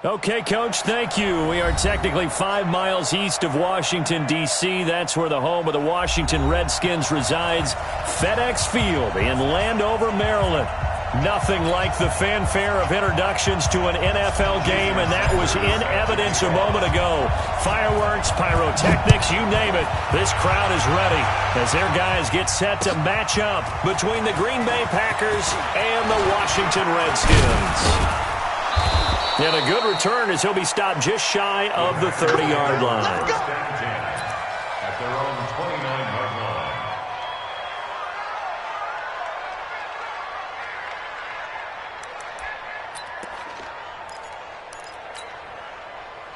Okay, Coach, thank you. We are technically 5 miles east of Washington, D.C. That's where the home of the Washington Redskins resides, FedEx Field in Landover, Maryland. Nothing like the fanfare of introductions to an NFL game, and that was in evidence a moment ago. Fireworks, pyrotechnics, you name it. This crowd is ready as their guys get set to match up between the Green Bay Packers and the Washington Redskins. And a good return as he'll be stopped just shy of the 30-yard line. At their own 29-yard line.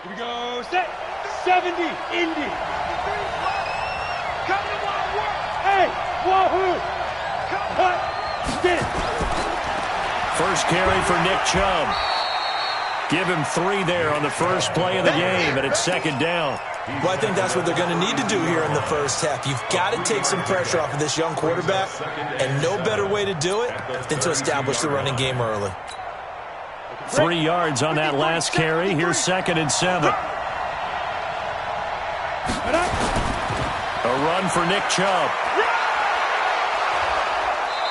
Here we go. Set. 70. Indy. Come to my work. Hey. Wahoo. Cut. Spin. First carry for Nick Chubb. Give him 3 there on the first play of the game, and it's second down. Well, I think that's what they're going to need to do here in the first half. You've got to take some pressure off of this young quarterback, and no better way to do it than to establish the running game early. 3 yards on that last carry. Here's 2nd and 7. A run for Nick Chubb.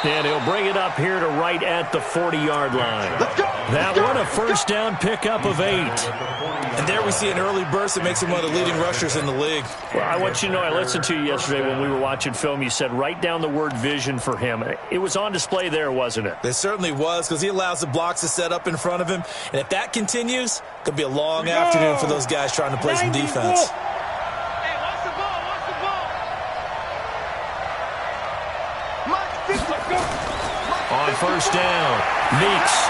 And he'll bring it up here to right at the 40-yard line. That one, a first down pickup of 8. And there we see an early burst that makes him one of the leading rushers in the league. Well, I want you to know, I listened to you yesterday when we were watching film. You said write down the word vision for him. It was on display there, wasn't it? It certainly was, because he allows the blocks to set up in front of him. And if that continues, it could be a long afternoon for those guys trying to play some defense. On first down, Meeks.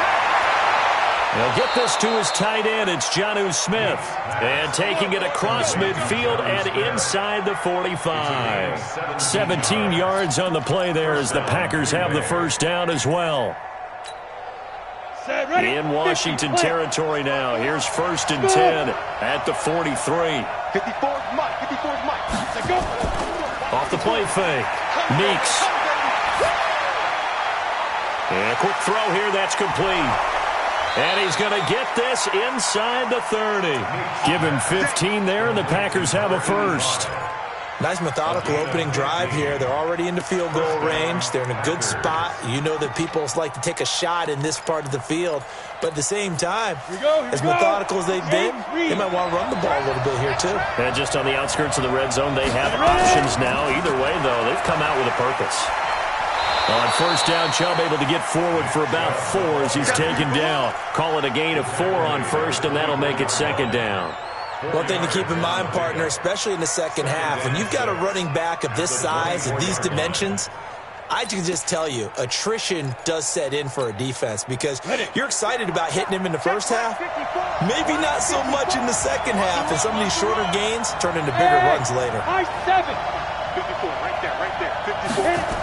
He'll get this to his tight end. It's Jonnu Smith. And taking it across midfield and inside the 45. 17 yards on the play there as the Packers have the first down as well. In Washington territory now. Here's 1st and 10 at the 43. 54's Mike. 54's Mike. Let's go. Off the play fake. Meeks. And a quick throw here, that's complete. And he's going to get this inside the 30. Give him 15 there, and the Packers have a first. Nice methodical opening drive here. They're already into field goal range. They're in a good spot. You know that people like to take a shot in this part of the field. But at the same time, as methodical as they've been, they might want to run the ball a little bit here too. And just on the outskirts of the red zone, they have options now. Either way, though, they've come out with a purpose. On first down, Chubb able to get forward for about 4 as he's taken down. Call it a gain of 4 on first, and that'll make it second down. One thing to keep in mind, partner, especially in the second half, when you've got a running back of this size and these dimensions, I can just tell you, attrition does set in for a defense because you're excited about hitting him in the first half, maybe not so much in the second half, and some of these shorter gains turn into bigger runs later. 7. 54, right there, 54.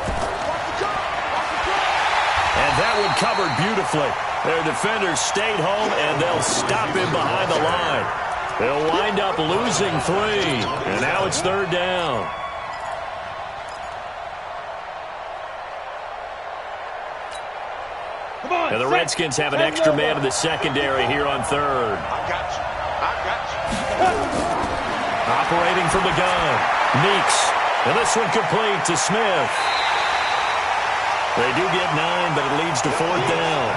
And that one covered beautifully. Their defenders stayed home, and they'll stop him behind the line. They'll wind up losing 3, and now it's 3rd down. And the Redskins have an extra man in the secondary here on 3rd. I got you. Operating from the gun, Meeks. And this one complete to Smith. They do get 9, but it leads to 4th down.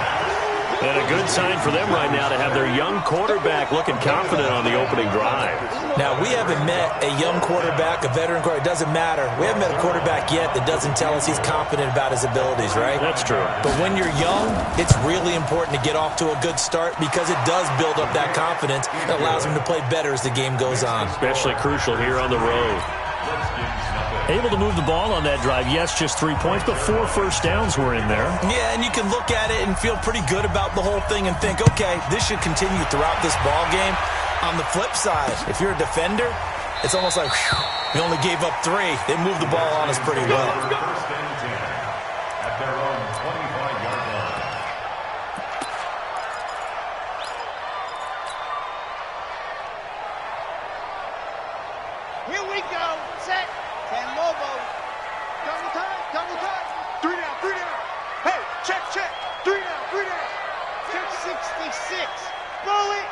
And a good sign for them right now to have their young quarterback looking confident on the opening drive. Now, we haven't met a young quarterback, a veteran quarterback. It doesn't matter. We haven't met a quarterback yet that doesn't tell us he's confident about his abilities, right? That's true. But when you're young, it's really important to get off to a good start because it does build up that confidence. It allows him to play better as the game goes on. Especially crucial here on the road. Able to move the ball on that drive. Yes, just 3 points, but 4 first downs were in there. Yeah, and you can look at it and feel pretty good about the whole thing and think, okay, this should continue throughout this ball game. On the flip side, if you're a defender, it's almost like, whew, we only gave up 3. They moved the ball on us pretty well. First and 10 at their own 25-yard line. Here we go. Set. 10 Lobo. Double time. Double time. 3 down. 3 down. Hey, check. 3 down. 3 down. Check 66. Roll it.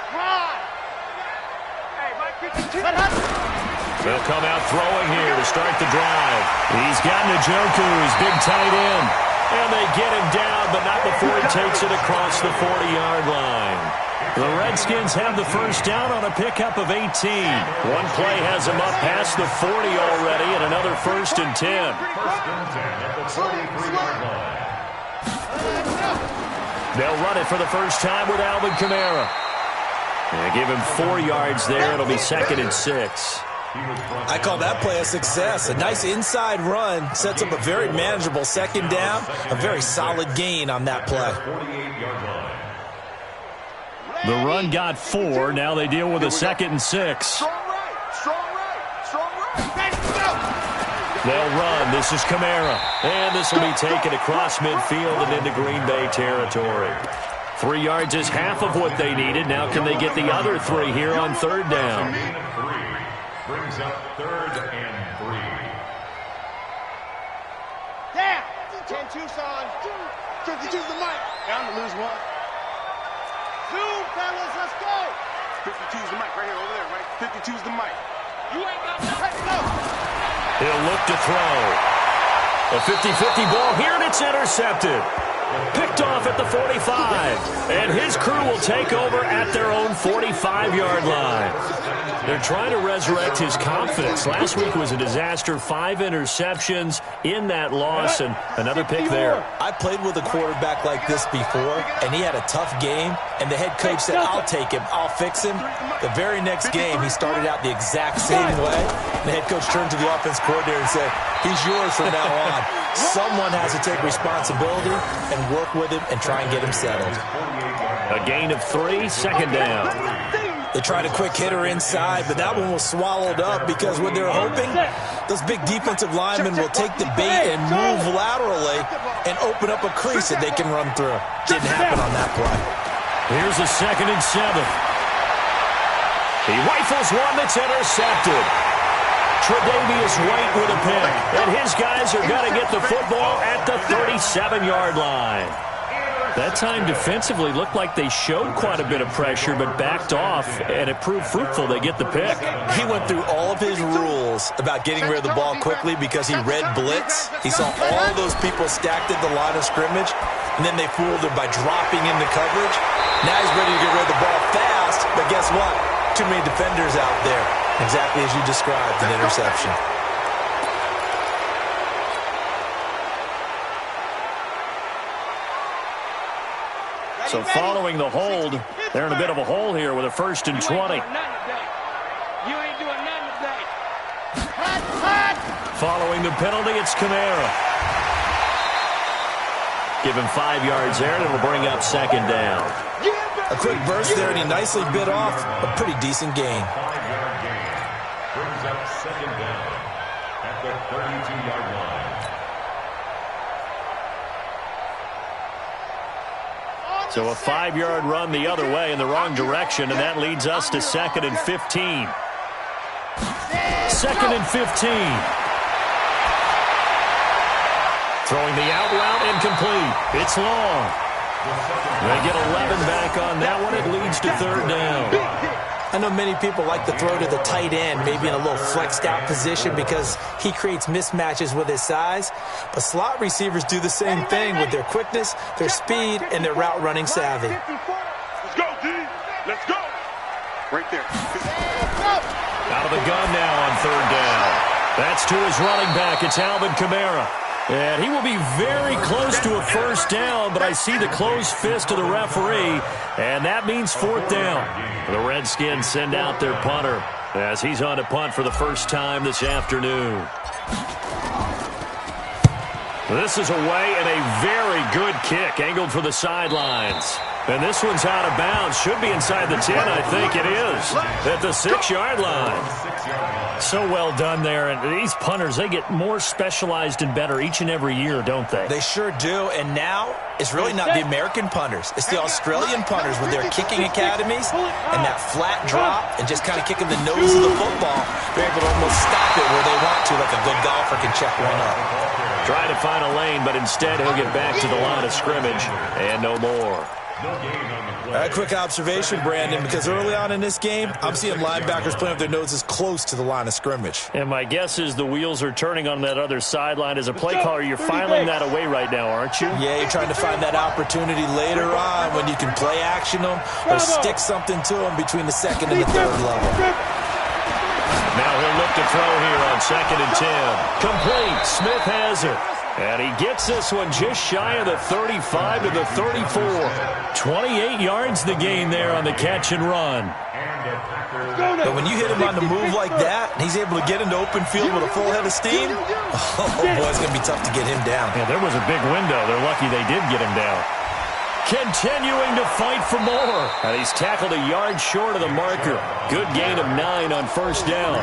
They'll come out throwing here to start the drive. He's got Njoku, his big tight end. And they get him down, but not before he takes it across the 40-yard line. The Redskins have the first down on a pickup of 18. One play has them up past the 40 already, and another 1st and 10. 1st and 10 at the 43-yard line. They'll run it for the first time with Alvin Kamara. They give him 4 yards there. It'll be 2nd and 6. I call that play a success. A nice inside run sets up a very manageable 2nd down. A very solid gain on that play. The run got 4. Now they deal with a 2nd and 6. Strong right. They'll run. This is Kamara. And this will be taken across midfield and into Green Bay territory. 3 yards is half of what they needed. Now can they get the other 3 here on 3rd down? Brings up 3rd and 3. Down. 10-2, son. 52's the mic. Down to lose 1. Zoom, fellas, let's go. 52's the mic right here, over there, right? 52's the mic. You ain't got nothing. No. He'll look to throw. A 50-50 ball here, and it's intercepted. Picked off at the 45. And his crew will take over at their own 45-yard line. They're trying to resurrect his confidence. Last week was a disaster. 5 interceptions in that loss, and another pick there. I played with a quarterback like this before, and he had a tough game, and the head coach said, I'll take him, I'll fix him. The very next game, he started out the exact same way. The head coach turned to the offense coordinator and said, he's yours from now on. Someone has to take responsibility and work with him and try and get him settled. A gain of 3, 2nd down. They tried a quick hitter inside, but that one was swallowed up because what they're hoping, those big defensive linemen will take the bait and move laterally and open up a crease that they can run through. Didn't happen on that play. Here's a 2nd and 7. He rifles one that's intercepted. Tre'Davious White with a pick, and his guys are going to get the football at the 37-yard line. That time defensively looked like they showed quite a bit of pressure but backed off, and it proved fruitful. They get the pick. He went through all of his rules about getting rid of the ball quickly because he read blitz. He saw all those people stacked at the line of scrimmage, and then they fooled him by dropping into coverage. Now he's ready to get rid of the ball fast, but guess what? Too many defenders out there. Exactly as you described, an interception. So following the hold, they're in a bit of a hole here with a 1st and 20. You ain't doing nothing today. Following the penalty, it's Kamara. Give him 5 yards there, and it'll bring up 2nd down. A quick burst there, and he nicely bit off a pretty decent gain. 5-yard gain. Brings up 2nd down at the 32-yard line. So a 5-yard run the other way in the wrong direction, and that leads us to 2nd and 15. 2nd and 15. Throwing the out route incomplete. It's long. They get 11 back on that one. It leads to 3rd down. I know many people like to throw to the tight end, maybe in a little flexed out position because he creates mismatches with his size. But slot receivers do the same thing with their quickness, their speed, and their route running savvy. Let's go, D. Let's go. Right there. Out of the gun now on 3rd down. That's to his running back. It's Alvin Kamara. And he will be very close to a 1st down, but I see the closed fist of the referee, and that means 4th down. The Redskins send out their punter as he's on to punt for the first time this afternoon. This is away and a very good kick, angled for the sidelines. And this one's out of bounds. Should be inside the 10, I think it is, at the 6-yard line. So well done there. And these punters, they get more specialized and better each and every year, don't they? They sure do. And now it's really not the American punters. It's the Australian punters with their kicking academies and that flat drop and just kind of kicking the nose of the football. They're able to almost stop it where they want to, like a good golfer can check one up. Trying to find a lane, but instead he'll get back to the line of scrimmage and no more. A quick observation, Brandon, because early on in this game, I'm seeing linebackers playing with their noses close to the line of scrimmage. And my guess is the wheels are turning on that other sideline. As a play caller, you're filing that away right now, aren't you? Yeah, you're trying to find that opportunity later on when you can play action them or stick something to them between the second and the third level. Now he'll look to throw here on 2nd and 10. Complete. Smith has it. And he gets this one just shy of the 35 to the 34. 28 yards the gain there on the catch and run. But when you hit him on the move like that, and he's able to get into open field with a full head of steam, oh boy, it's going to be tough to get him down. Yeah, there was a big window. They're lucky they did get him down. Continuing to fight for more. And he's tackled a yard short of the marker. Good gain of 9 on 1st down.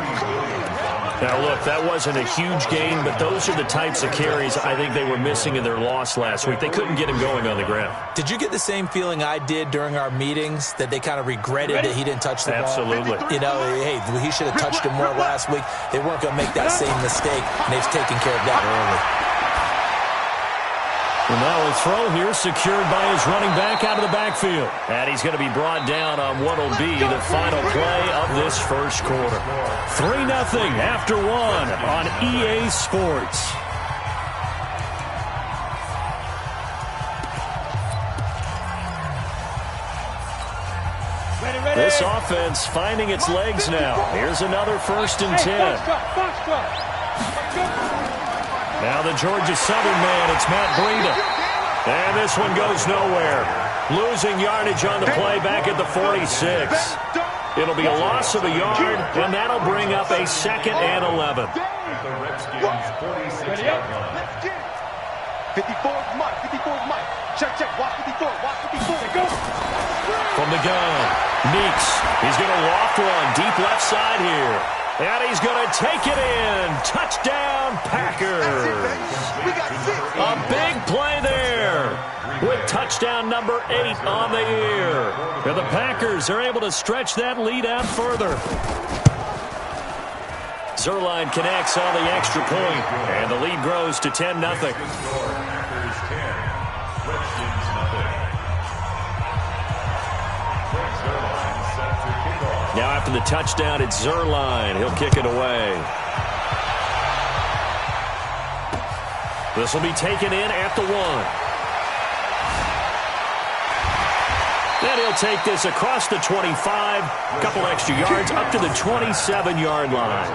Now, look, that wasn't a huge gain, but those are the types of carries I think they were missing in their loss last week. They couldn't get him going on the ground. Did you get the same feeling I did during our meetings, that they kind of regretted that he didn't touch the ball? Absolutely. You know, hey, he should have touched him more last week. They weren't going to make that same mistake, and they've taken care of that early. Well, now a throw here secured by his running back out of the backfield. And he's going to be brought down on what will be the final play of this first quarter. 3-0 after 1 on EA Sports. This offense finding its legs now. Here's another 1st and 10. Now the Georgia Southern man, it's Matt Breida. And this one goes nowhere. Losing yardage on the play back at the 46. It'll be a loss of a yard, and that'll bring up a 2nd and 11. The Redskins 46-yard line. 54's Mike, 54's Mike. Check, watch 54, watch 54. Go. From the gun, Meeks. He's going to loft one deep left side here. And he's going to take it in. Touchdown, Packers. A big play there with touchdown number 8 on the year. And the Packers are able to stretch that lead out further. Zuerlein connects on the extra point, and the lead grows to 10-0. Now after the touchdown, it's Zuerlein. He'll kick it away. This will be taken in at the 1. Then he'll take this across the 25, a couple extra yards, up to the 27-yard line.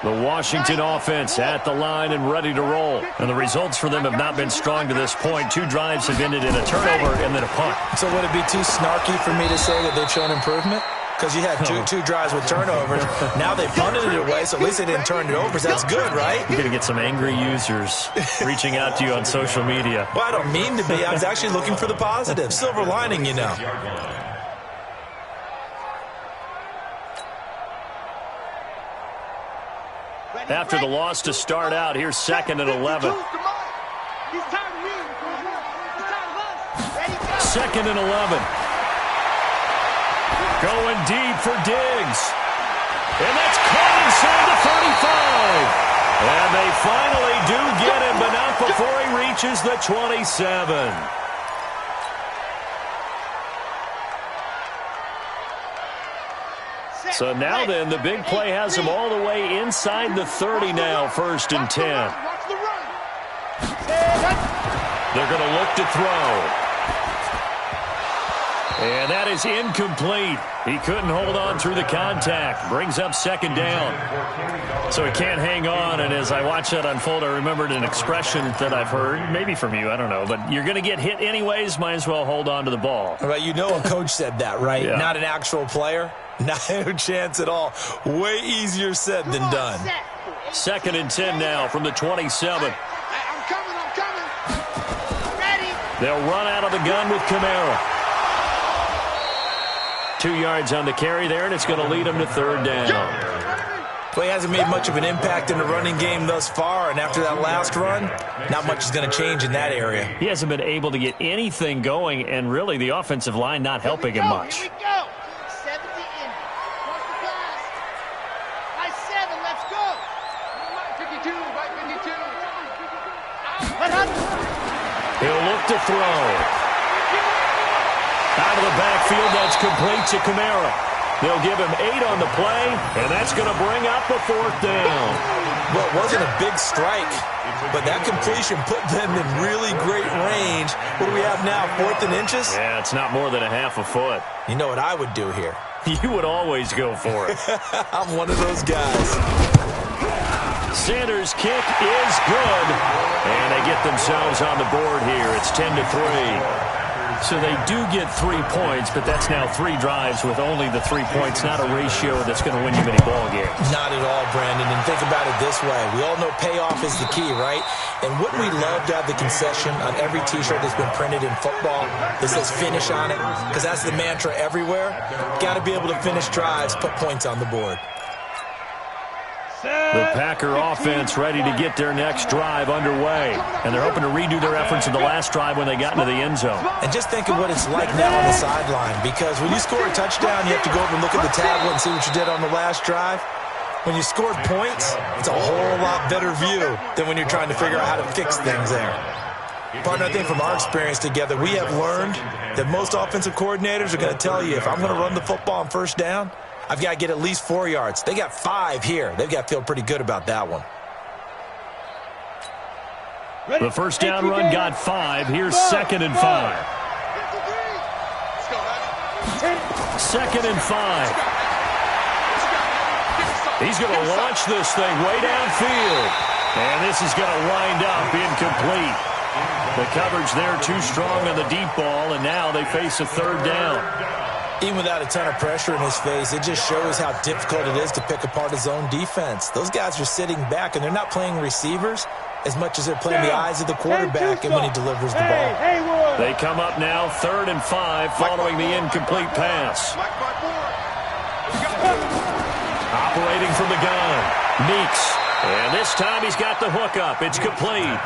The Washington offense at the line and ready to roll. And the results for them have not been strong to this point. 2 drives have ended in a turnover and then a punt. So would it be too snarky for me to say that they've shown improvement? Because you had two drives with turnovers. Now they punted it away, so at least they didn't turn it over. So that's good, right? You're going to get some angry users reaching out to you on social media. Well, I don't mean to be. I was actually looking for the positive. Silver lining, you know. After the loss to start out, here's 2nd and 11. 2nd and 11. Going deep for Diggs. And that's caught inside the 35. And they finally do get him, but not before he reaches the 27. So now then, the big play has him all the way inside the 30 now, 1st and 10. They're going to look to throw. And that is incomplete. He couldn't hold on through the contact. Brings up 2nd down. So he can't hang on. And as I watch that unfold, I remembered an expression that I've heard, maybe from you, I don't know. But you're going to get hit anyways, might as well hold on to the ball. Well, you know a coach said that, right? Yeah. Not an actual player. No chance at all. Way easier said than done. 2nd and 10 now from the 27. I'm coming. Ready. They'll run out of the gun with Kamara. 2 yards on the carry there, and it's going to lead him to 3rd down. Well, he hasn't made much of an impact in the running game thus far, and after that last run, not much is going to change in that area. He hasn't been able to get anything going, and really the offensive line not helping him much. Here we go. 70 in. to throw. Out of the backfield, that's complete to Kamara. They'll give him 8 on the play, and that's going to bring up a 4th down. Well, it wasn't a big strike, but that completion put them in really great range. What do we have now, 4th and inches? Yeah, it's not more than a half a foot. You know what I would do here? You would always go for it. I'm one of those guys. Sanders' kick is good, and they get themselves on the board here. It's 10-3. So they do get 3 points, but that's now 3 drives with only the 3 points, not a ratio that's going to win you many ball games. Not at all, Brandon. And think about it this way. We all know payoff is the key, right? And wouldn't we love to have the concession on every T-shirt that's been printed in football that says finish on it? Because that's the mantra everywhere. Got to be able to finish drives, put points on the board. The Packer offense ready to get their next drive underway. And they're hoping to redo their efforts in the last drive when they got into the end zone. And just think of what it's like now on the sideline. Because when you score a touchdown, you have to go over and look at the tablet and see what you did on the last drive. When you scored points, it's a whole lot better view than when you're trying to figure out how to fix things there. Partner, I think from our experience together, we have learned that most offensive coordinators are going to tell you, if I'm going to run the football on first down, I've got to get at least 4 yards. They got 5 here. They've got to feel pretty good about that one. The first down run got 5. Here's 2nd and 5. 2nd and 5. He's going to launch this thing way downfield. And this is going to wind up incomplete. The coverage there too strong on the deep ball, and now they face a 3rd down. Even without a ton of pressure in his face, it just shows how difficult it is to pick apart his own defense. Those guys are sitting back, and they're not playing receivers as much as they're playing the eyes of the quarterback and when he delivers the ball. They come up now 3rd and 5 following the incomplete pass. Operating from the gun, Meeks. And this time he's got the hook up. It's complete.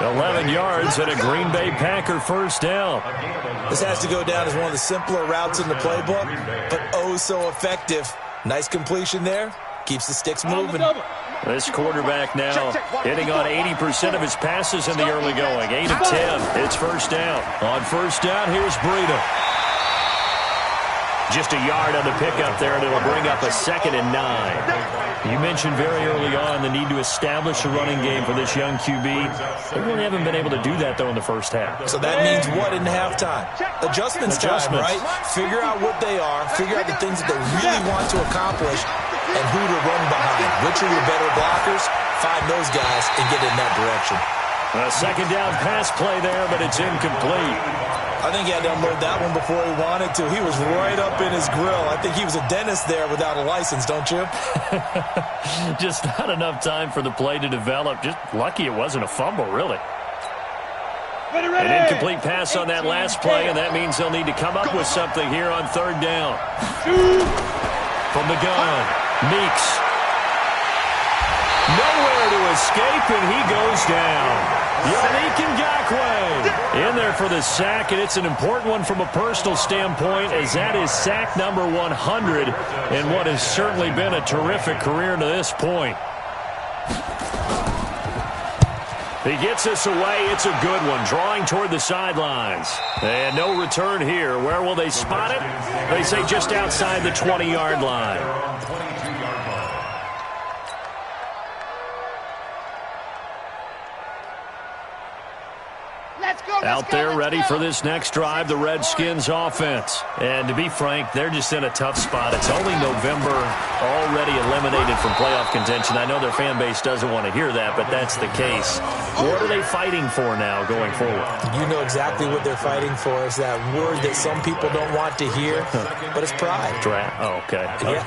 11 yards and a Green Bay Packer 1st down. This has to go down as one of the simpler routes in the playbook, but oh so effective. Nice completion there. Keeps the sticks moving. This quarterback now hitting on 80% of his passes in the early going. 8 of 10. It's 1st down. On 1st down, here's Breida. Just a yard on the pickup there, and it'll bring up a 2nd and 9. You mentioned very early on the need to establish a running game for this young QB. They really haven't been able to do that, though, in the first half. So that means what in halftime? Adjustments time, right? Figure out what they are, figure out the things that they really want to accomplish, and who to run behind. Which are your better blockers? Find those guys and get in that direction. A 2nd down pass play there, but it's incomplete. I think he had to unload that one before he wanted to. He was right up in his grill. I think he was a dentist there without a license, don't you? Just not enough time for the play to develop. Just lucky it wasn't a fumble, really. An incomplete pass on that last play, and that means they'll need to come up with something here on 3rd down. From the gun, Meeks. Nowhere to escape, and he goes down. Yannick Ngakoue in there for the sack, and it's an important one from a personal standpoint, as that is sack number 100 in what has certainly been a terrific career to this point. He gets us away. It's a good one, drawing toward the sidelines. And no return here. Where will they spot it? They say just outside the 20-yard line. Out there ready for this next drive, the Redskins offense. And to be frank, they're just in a tough spot. It's only November, already eliminated from playoff contention. I know their fan base doesn't want to hear that, but that's the case. What are they fighting for now going forward? You know exactly what they're fighting for. Is that word that some people don't want to hear, but it's pride. Draft. Oh, okay. Yeah.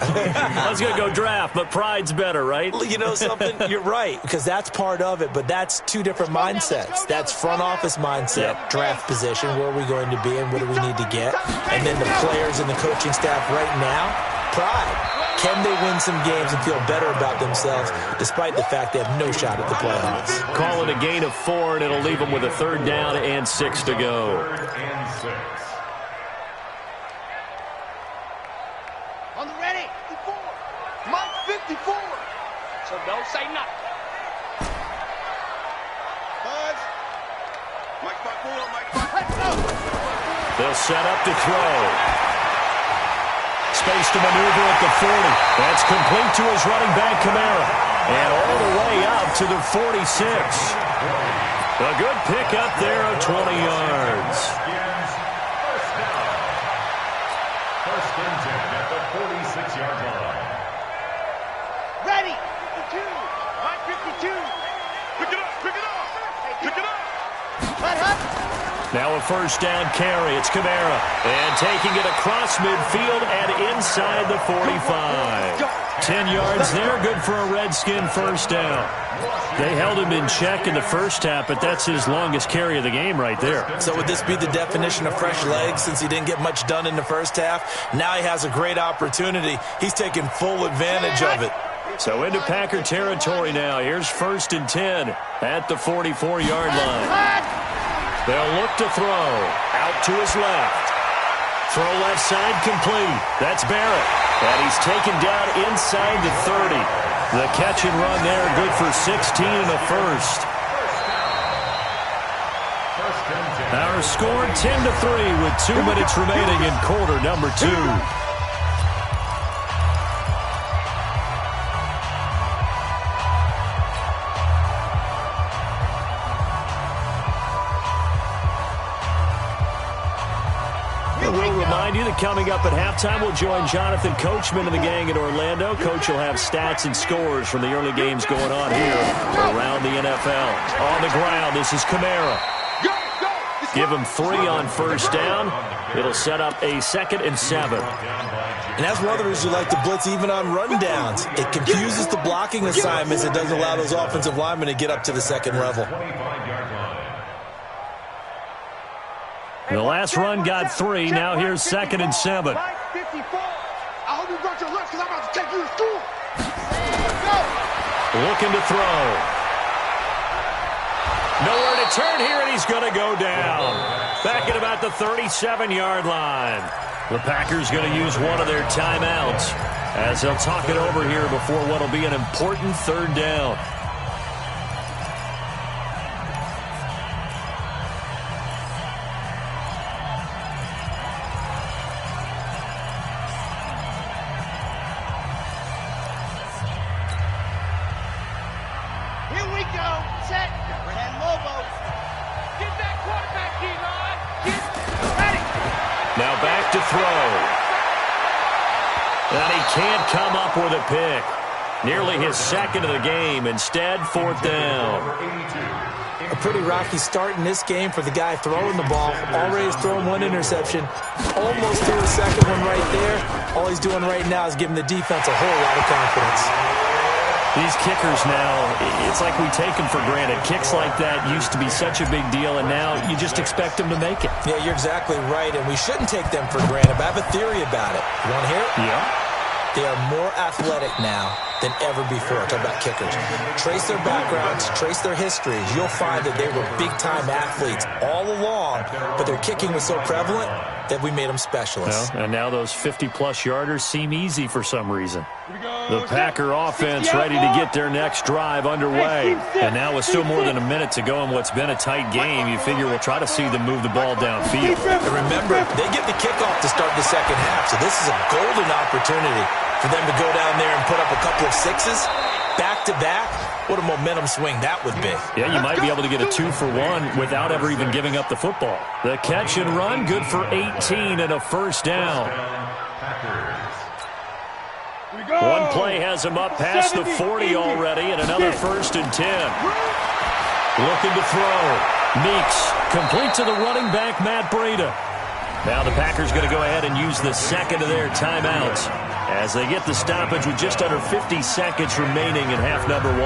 I was going to go draft, but pride's better, right? You know something? You're right, because that's part of it, but that's 2 different mindsets. That's front office mindset. Draft position, where are we going to be and what do we need to get? And then the players and the coaching staff right now, pride. Can they win some games and feel better about themselves despite the fact they have no shot at the playoffs? Call it a gain of 4, and it'll leave them with a 3rd down and 6 to go. On the ready, 54. Mike 54. So don't say nothing. Buzz. Mike 54, Mike They'll set up to throw. Space to maneuver at the 40. That's complete to his running back, Kamara. And all the way up to the 46. A good pickup there of 20 yards. First and 10 at the 46-yard line. Ready. 52. 52. Pick it up. Pick it up. Pick it up. Let up. Now a first down carry. It's Kamara. And taking it across midfield and inside the 45. 10 yards there. Good for a Redskin first down. They held him in check in the first half, but that's his longest carry of the game right there. So would this be the definition of fresh legs since he didn't get much done in the first half? Now he has a great opportunity. He's taking full advantage of it. So into Packer territory now. Here's first and 10 at the 44-yard line. They'll look to throw. Out to his left. Throw left side complete. That's Barrett. And he's taken down inside the 30. The catch and run there, good for 16 and a first. Our score 10-3 with 2 minutes remaining in quarter number 2. We'll remind you that coming up at halftime, we'll join Jonathan Coachman and the gang in Orlando. Coach will have stats and scores from the early games going on here around the NFL. On the ground, this is Kamara. Give him 3 on first down. It'll set up a 2nd and 7. And as others who like to blitz even on rundowns, it confuses the blocking assignments. It doesn't allow those offensive linemen to get up to the second level. The last run got 3. Now here's 2nd and 7. I hope you brought your lunch because I'm about to take you to school. Looking to throw. Nowhere to turn here, and he's going to go down. Back at about the 37-yard line. The Packers going to use one of their timeouts as they'll talk it over here before what will be an important 3rd down. Now back to throw. And he can't come up with a pick. Nearly his 2nd of the game. Instead, 4th down. A pretty rocky start in this game for the guy throwing the ball. Already has thrown 1 interception. Almost threw a 2nd one right there. All he's doing right now is giving the defense a whole lot of confidence. These kickers now, it's like we take them for granted. Kicks like that used to be such a big deal, and now you just expect them to make it. Yeah, you're exactly right, and we shouldn't take them for granted, but I have a theory about it. You want to hear it? Yeah. They are more athletic now than ever before. Talk about kickers. Trace their backgrounds, trace their histories. You'll find that they were big-time athletes all along, but their kicking was so prevalent that we made them specialists. Well, and now those 50-plus yarders seem easy for some reason. The Packer offense ready to get their next drive underway. And now with still more than a minute to go in what's been a tight game, you figure we'll try to see them move the ball downfield. And remember, they get the kickoff to start the second half, so this is a golden opportunity for them to go down there and put up a couple of 6s back-to-back. What a momentum swing that would be. Yeah, you might be able to get a 2-for-1 without ever even giving up the football. The catch and run, good for 18 and a first down. One play has him up past the 40 already, and another 1st and 10. Looking to throw. Meeks, complete to the running back, Matt Breida. Now the Packers going to go ahead and use the 2nd of their timeouts as they get the stoppage with just under 50 seconds remaining in half number 1.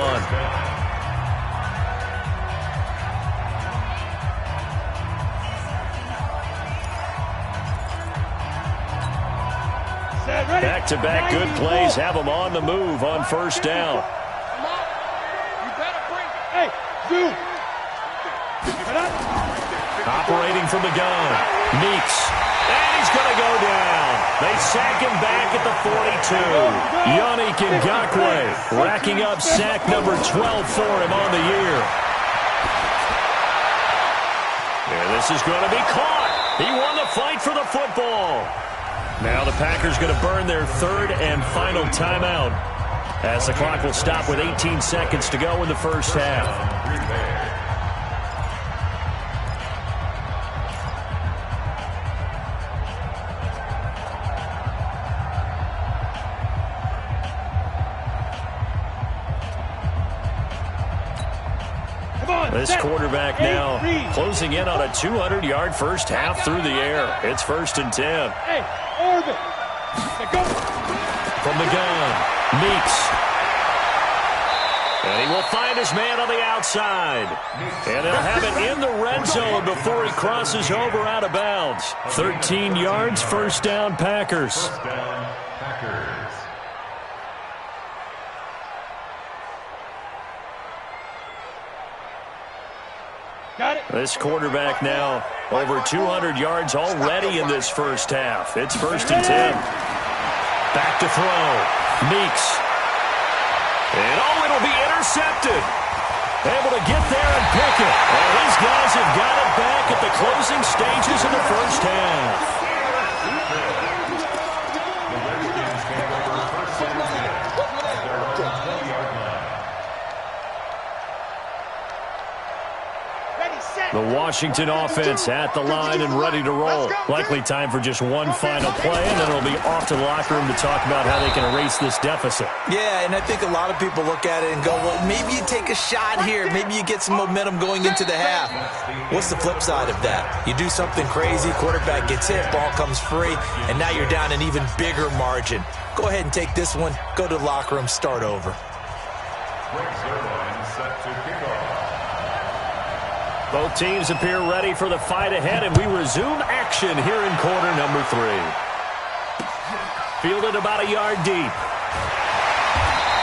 Back-to-back good plays have them on the move on first down. Operating from the gun. Meeks. And he's going to go down. They sack him back at the 42. Yannick Ngakoue racking up sack number 12 for him on the year. And this is going to be caught. He won the fight for the football. Now the Packers going to burn their third and final timeout as the clock will stop with 18 seconds to go in the first half. This quarterback now closing in on a 200-yard first half through the air. It's 1st and 10. Hey, Orbit. Go. From the gun, Meeks. And he will find his man on the outside. And he'll have it in the red zone before he crosses over out of bounds. 13 yards, first down, Packers. First down, Packers. Got it. This quarterback now over 200 yards already in this first half. It's 1st and 10. Back to throw. Meeks. And it'll be intercepted. Able to get there and pick it. And these guys have got it back at the closing stages of the first half. The Washington offense at the line and ready to roll. Likely time for just one final play, and then it'll be off to the locker room to talk about how they can erase this deficit. Yeah, and I think a lot of people look at it and go, well, maybe you take a shot here. Maybe you get some momentum going into the half. What's the flip side of that? You do something crazy, quarterback gets hit, ball comes free, and now you're down an even bigger margin. Go ahead and take this one, go to the locker room, start over. Greg Zuerlein set to kick off. Both teams appear ready for the fight ahead, and we resume action here in quarter number 3. Fielded about a yard deep.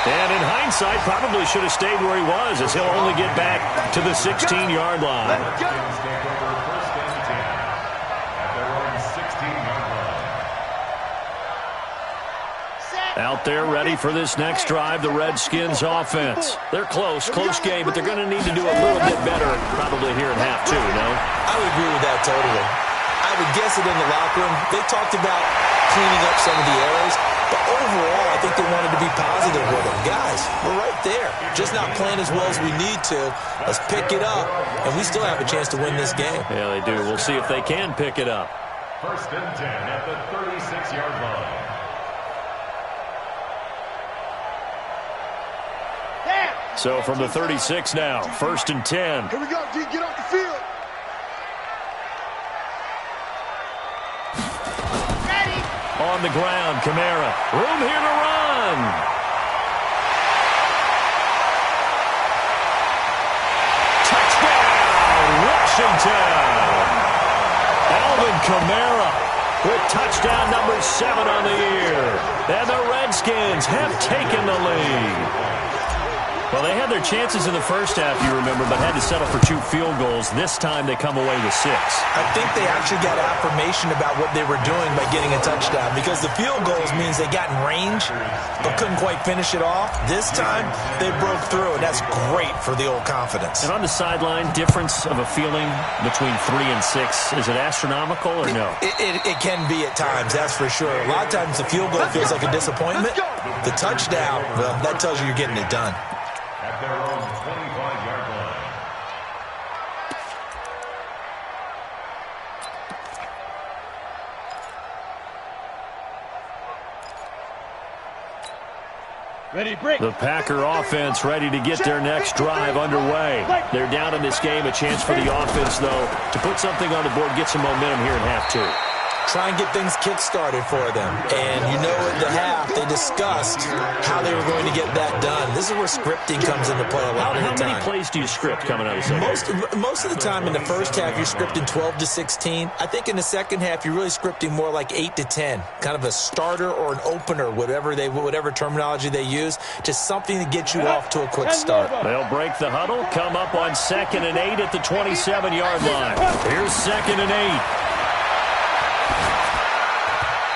And in hindsight, probably should have stayed where he was, as he'll only get back to the 16-yard line. Take over 1st and 10 at their own 16-yard line. Out there ready for this next drive, the Redskins offense. They're close game, but they're going to need to do a little bit better probably here in half 2, no? I would agree with that totally. I would guess it in the locker room. They talked about cleaning up some of the errors, but overall, I think they wanted to be positive with them. Guys, we're right there. Just not playing as well as we need to. Let's pick it up, and we still have a chance to win this game. Yeah, they do. We'll see if they can pick it up. 1st and 10 at the 36-yard line. So from the 36 now, 1st and 10. Here we go, G. Get off the field. Ready. On the ground, Kamara. Room here to run. Touchdown, Washington. Alvin Kamara with touchdown number 7 on the year. And the Redskins have taken the lead. Well, they had their chances in the first half, you remember, but had to settle for 2 field goals. This time they come away with 6. I think they actually got affirmation about what they were doing by getting a touchdown, because the field goals means they got in range but couldn't quite finish it off. This time they broke through, and that's great for the old confidence. And on the sideline, difference of a feeling between 3 and 6, is it astronomical or no? It can be at times, that's for sure. A lot of times the field goal feels like a disappointment. The touchdown, well, that tells you you're getting it done. At their own 25-yard line. Ready, break. The Packer offense ready to get their next drive underway. They're down in this game. A chance for the offense, though, to put something on the board, get some momentum here in half 2. Try and get things kick-started for them. And you know at the half, they discussed how they were going to get that done. This is where scripting comes into play a lot of the time. How many plays do you script coming out of the second? Most of the time in the first half, you're scripting 12 to 16. I think in the second half, you're really scripting more like 8 to 10. Kind of a starter or an opener, whatever terminology they use. Just something to get you off to a quick start. They'll break the huddle, come up on 2nd and 8 at the 27-yard line. Here's 2nd and 8.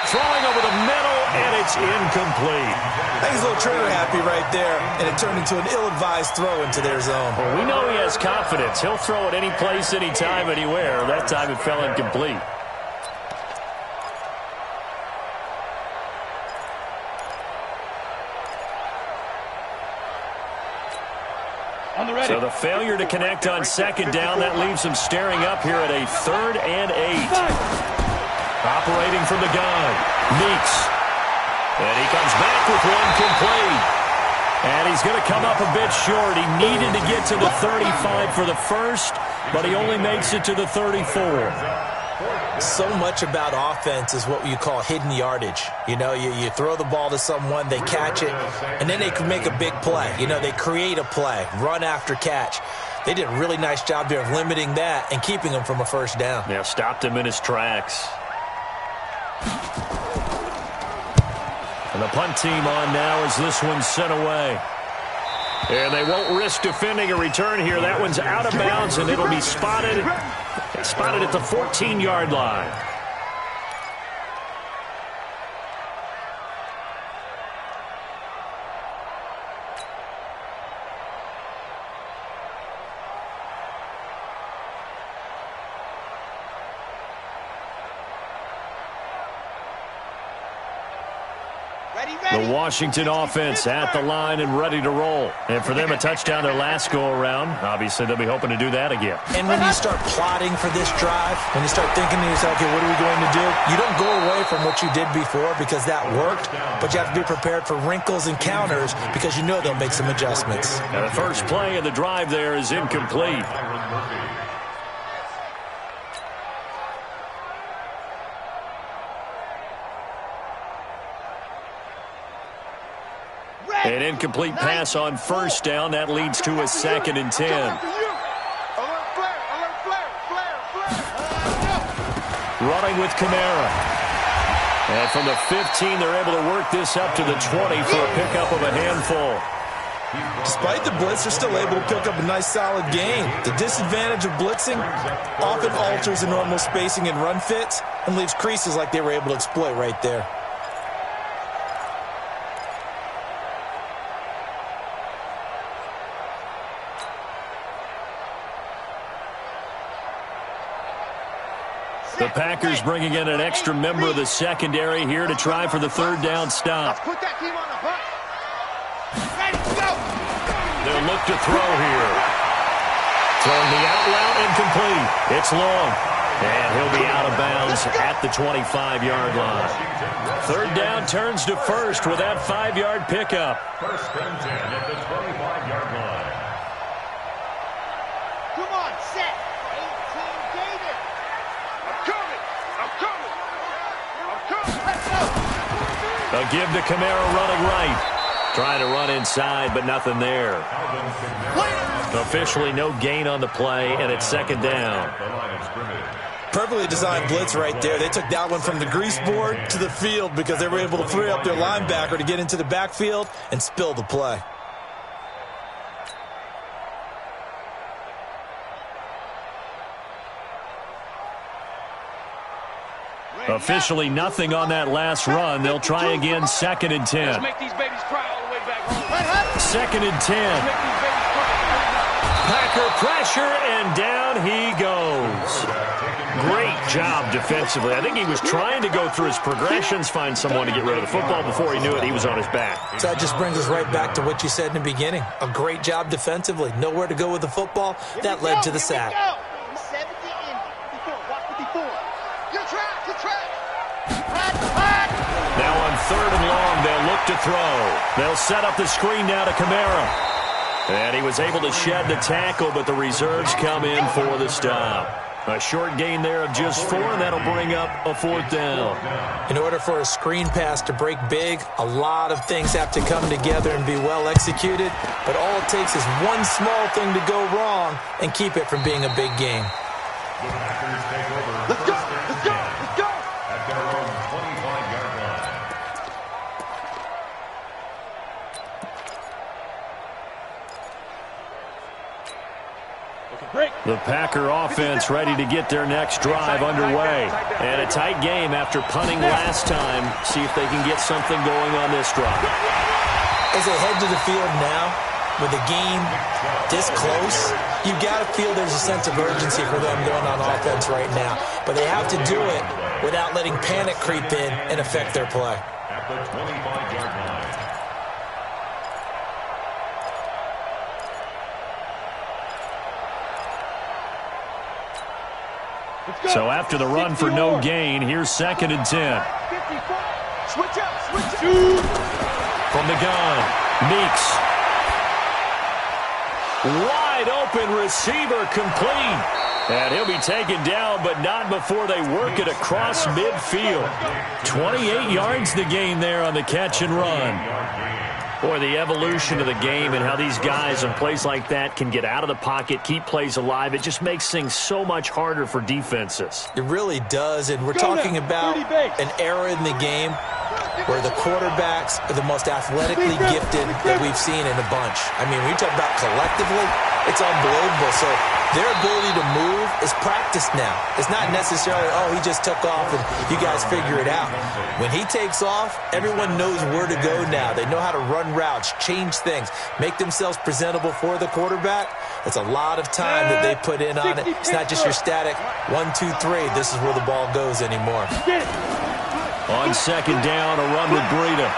Throwing over the middle, and it's incomplete. I think he's a little trigger happy right there, and it turned into an ill-advised throw into their zone. Well, we know he has confidence. He'll throw it any place, any time, anywhere. That time it fell incomplete. So the failure to connect on second down, that leaves them staring up here at a 3rd and 8. Operating from the gun, Meeks. And he comes back with one complete. And he's going to come up a bit short. He needed to get to the 35 for the first, but he only makes it to the 34. So much about offense is what you call hidden yardage. You know, you throw the ball to someone, they catch it, and then they can make a big play. You know, they create a play, run after catch. They did a really nice job there of limiting that and keeping him from a first down. Yeah, stopped him in his tracks. And the punt team on now as this one's sent away. And they won't risk defending a return here. That one's out of bounds, and it'll be spotted at the 14-yard line. The Washington offense at the line and ready to roll. And for them, a touchdown their last go-around. Obviously, they'll be hoping to do that again. And when you start plotting for this drive, when you start thinking to yourself, okay, what are we going to do? You don't go away from what you did before because that worked, but you have to be prepared for wrinkles and counters because you know they'll make some adjustments. And the first play of the drive there is incomplete. An incomplete pass on first down. That leads to a 2nd and 10. Running with Kamara. And from the 15, they're able to work this up to the 20 for a pickup of a handful. Despite the blitz, they're still able to pick up a nice, solid gain. The disadvantage of blitzing often alters the normal spacing and run fits and leaves creases like they were able to exploit right there. The Packers bringing in an extra member of the secondary here to try for the 3rd down stop. Put that team on the hunt. Ready, go! They'll look to throw here. Throwing the out route incomplete. It's long. And he'll be out of bounds at the 25-yard line. 3rd down turns to first with that 5-yard pickup. 1st and 10 at the 25-yard line. Come on, set. 18, David. I'm coming. Let's go. A give to Kamara running right. Trying to run inside, but nothing there. Officially no gain on the play, and it's 2nd down. Perfectly designed blitz right there. They took that one from the grease board to the field because they were able to free up their linebacker to get into the backfield and spill the play. Officially nothing on that last run. They'll try again, 2nd and 10. Let's make these babies cry all the way back home. 2nd and 10. Let's make these babies cry all the way back home. Packer pressure, and down he goes. Great job defensively. I think he was trying to go through his progressions, find someone to get rid of the football. Before he knew it, he was on his back. So that just brings us right back to what you said in the beginning. A great job defensively. Nowhere to go with the football. That led to the sack. Now on 3rd and long, they'll look to throw. They'll set up the screen now to Kamara. And he was able to shed the tackle, but the reserves come in for the stop. A short gain there of just 4, and that'll bring up a 4th down. In order for a screen pass to break big, a lot of things have to come together and be well executed, but all it takes is one small thing to go wrong and keep it from being a big game. Let's go. At their own 25-yard line. The Packer offense ready to get their next drive underway. And a tight game after punting last time. See if they can get something going on this drive. As they head to the field now, with the game this close, you got to feel there's a sense of urgency for them going on offense right now. But they have to do it without letting panic creep in and affect their play. At the 25-yard line. So after the run for no gain, here's 2nd and 10. Switch up. From the gun, Meeks. Wide open receiver, complete. And he'll be taken down, but not before they work it across midfield. 28 yards to gain there on the catch and run. Boy, the evolution of the game and how these guys in plays like that can get out of the pocket, keep plays alive, it just makes things so much harder for defenses. It really does, and we're talking about an era in the game where the quarterbacks are the most athletically gifted that we've seen in a bunch. I mean, when you talk about collectively, it's unbelievable. So their ability to move is practiced now. It's not necessarily, oh, he just took off and you guys figure it out. When he takes off, everyone knows where to go now. They know how to run routes, change things, make themselves presentable for the quarterback. It's a lot of time that they put in on it. It's not just your static 1, 2, 3. This is where the ball goes anymore. On 2nd down, a run with Breida.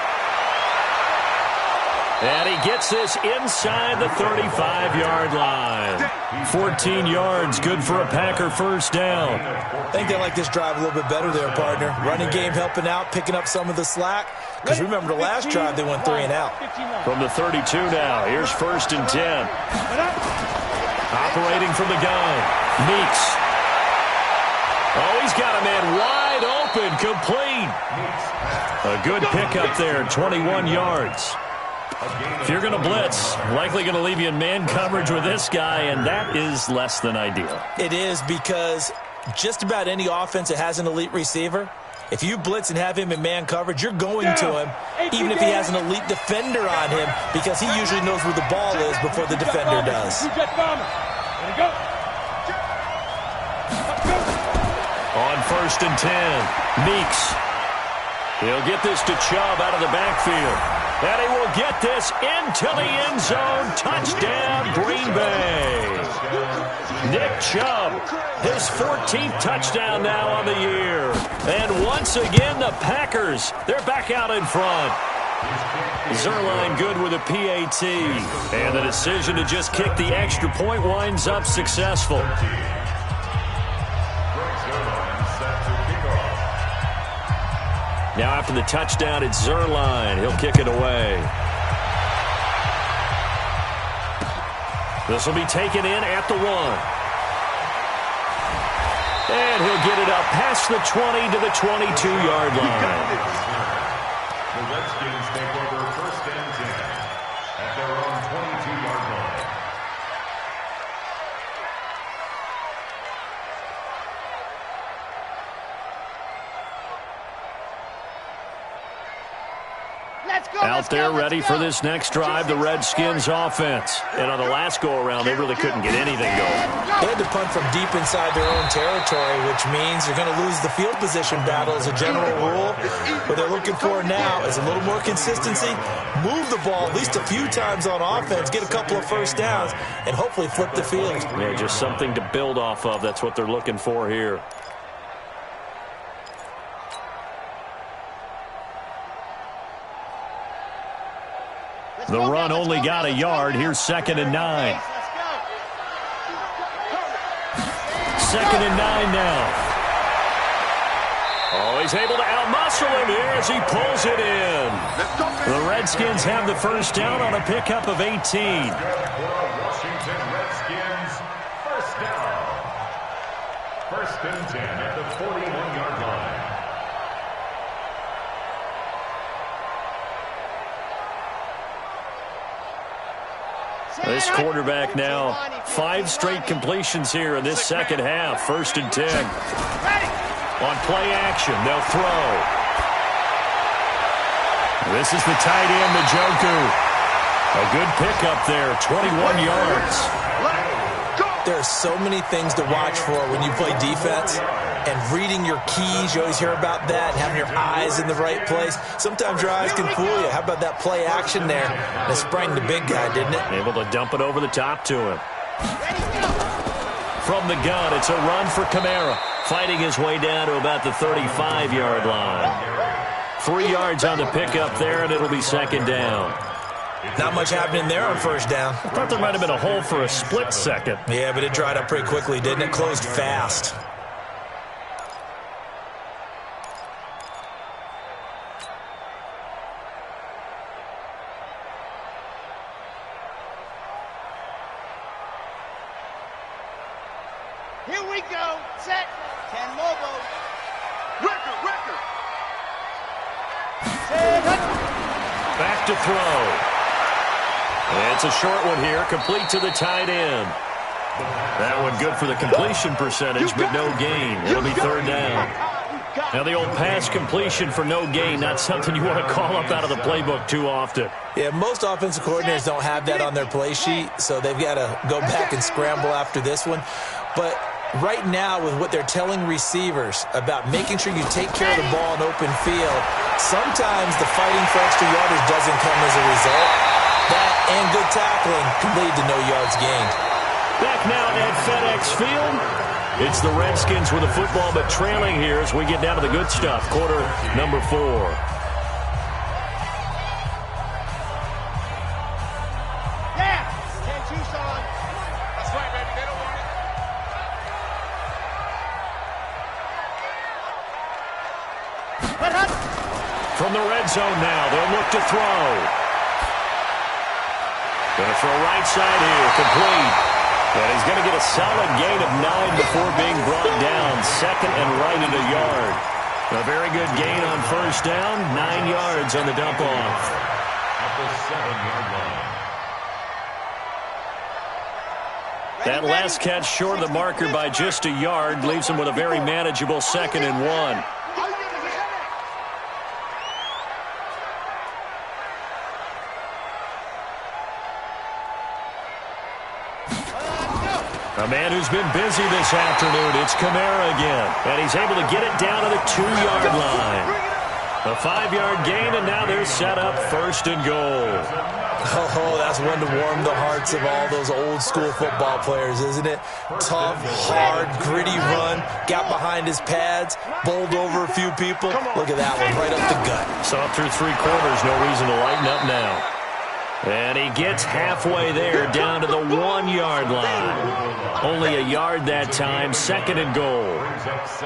And he gets this inside the 35-yard line. 14 yards, good for a Packer first down. I think they like this drive a little bit better there, partner. Running game helping out, picking up some of the slack. Because remember, the last drive, they went 3 and out. From the 32 now, here's 1st and 10. Operating from the gun, Meeks. Oh, he's got a man wide open, complete. A good pickup there, 21 yards. If you're going to blitz, likely going to leave you in man coverage with this guy, and that is less than ideal. It is, because just about any offense that has an elite receiver, if you blitz and have him in man coverage, you're going to him, even if he has an elite defender on him, because he usually knows where the ball is before the defender does. On 1st and 10, Meeks. He'll get this to Chubb out of the backfield. And he will get this into the end zone. Touchdown, Green Bay. Nick Chubb, his 14th touchdown now on the year. And once again, the Packers, they're back out in front. Zuerlein good with a PAT. And the decision to just kick the extra point winds up successful. Now after the touchdown, it's Zuerlein. He'll kick it away. This will be taken in at the 1. And he'll get it up past the 20 to the 22-yard line. The Redskins take over 1st and 10 at their own 22-yard line. Out there ready for this next drive, the Redskins offense. And on the last go-around, they really couldn't get anything going. They had to punt from deep inside their own territory, which means they're going to lose the field position battle as a general rule. What they're looking for now is a little more consistency, move the ball at least a few times on offense, get a couple of first downs, and hopefully flip the field. Yeah, just something to build off of. That's what they're looking for here. The run only got a yard. Here's 2nd and 9. 2nd and 9 now. Oh, he's able to outmuscle him here as he pulls it in. The Redskins have the first down on a pickup of 18. Washington Redskins, first down. 1st and 10 at the 41-yard line. This quarterback now, 5 straight completions here in this second half. 1st and 10. On play action, they'll throw. This is the tight end, Njoku. A good pickup there, 21 yards. There are so many things to watch for when you play defense. And reading your keys, you always hear about that, having your eyes in the right place. Sometimes your eyes can fool you. How about that play action there? That sprang the big guy, didn't it? Able to dump it over the top to him. From the gun, it's a run for Kamara. Fighting his way down to about the 35-yard line. 3 yards on the pickup there, and it'll be 2nd down. Not much happening there on 1st down. I thought there might have been a hole for a split second. Yeah, but it dried up pretty quickly, didn't it? Closed fast. Here we go. Set. 10 Lobos. Record. Back to throw. It's a short one here, complete to the tight end. That one good for the completion percentage, but no gain. It'll be third down. Now the old pass completion for no gain, not something you want to call up out of the playbook too often. Yeah, most offensive coordinators don't have that on their play sheet, so they've got to go back and scramble after this one. But right now, with what they're telling receivers about making sure you take care of the ball in open field, sometimes the fighting for extra yardage doesn't come as a result. That and good tackling can lead to no yards gained. Back now at FedEx Field. It's the Redskins with the football, but trailing here as we get down to the good stuff. Quarter number 4. Yeah! 10 Tucson. That's right, baby. They don't want it. From the red zone now, they'll look to throw. Going to throw right side here, complete. And he's going to get a solid gain of 9 before being brought down. Second and right at a yard. A very good gain on first down. 9 yards on the dump off. At the 7-yard line. That last catch short of the marker by just a yard leaves him with a very manageable 2nd and 1. A man who's been busy this afternoon, it's Kamara again. And he's able to get it down to the 2-yard line. A 5-yard gain, and now they're set up 1st and goal. Oh, that's one to warm the hearts of all those old school football players, isn't it? Tough, hard, gritty run, got behind his pads, bowled over a few people. Look at that one, right up the gut. So up through 3 quarters, no reason to lighten up now. And he gets halfway there, down to the 1-yard line. Only a yard that time, 2nd and goal.